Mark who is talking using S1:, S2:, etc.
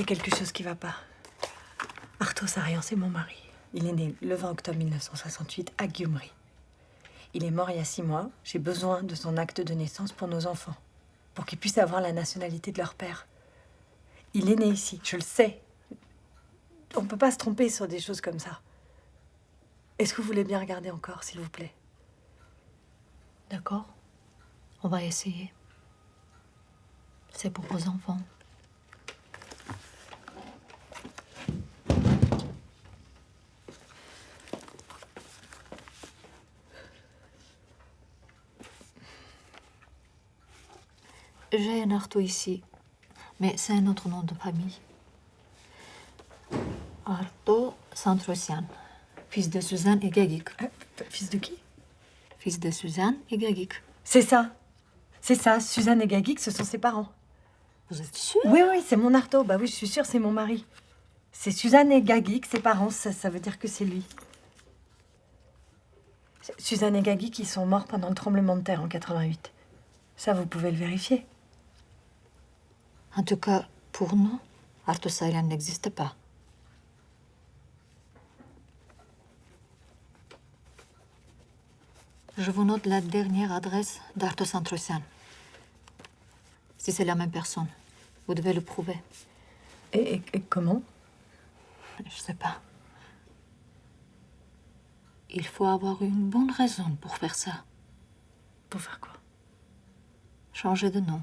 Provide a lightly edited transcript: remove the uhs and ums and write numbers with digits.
S1: y a quelque chose qui va pas. Arto Sarian, c'est mon mari. Il est né le 20 octobre 1968 à Gyumri. Il est mort il y a 6 mois. J'ai besoin de son acte de naissance pour nos enfants, pour qu'ils puissent avoir la nationalité de leur père. Il est né ici, je le sais. On peut pas se tromper sur des choses comme ça. Est-ce que vous voulez bien regarder encore, s'il vous plaît?
S2: D'accord. On va essayer. C'est pour vos enfants. J'ai un Arto ici, mais c'est un autre nom de famille. Arto Santrosian, fils de Suzanne et Gagik.
S1: Fils de qui?
S2: Fils de Suzanne et Gagik.
S1: C'est ça. C'est ça. Suzanne et Gagik, ce sont ses parents.
S2: Vous êtes sûre?
S1: Oui, oui, c'est mon Arto. Bah oui, je suis sûre, c'est mon mari. C'est Suzanne et Gagik, ses parents. Ça veut dire que c'est lui. Suzanne et Gagik, ils sont morts pendant le tremblement de terre en 88. Ça, vous pouvez le vérifier.
S2: En tout cas, pour nous, Arto Sarian n'existe pas. Je vous note la dernière adresse d'Arto Santrosian. Si c'est la même personne, vous devez le prouver.
S1: Et comment?
S2: Je sais pas. Il faut avoir une bonne raison pour faire ça.
S1: Pour faire quoi?
S2: Changer de nom.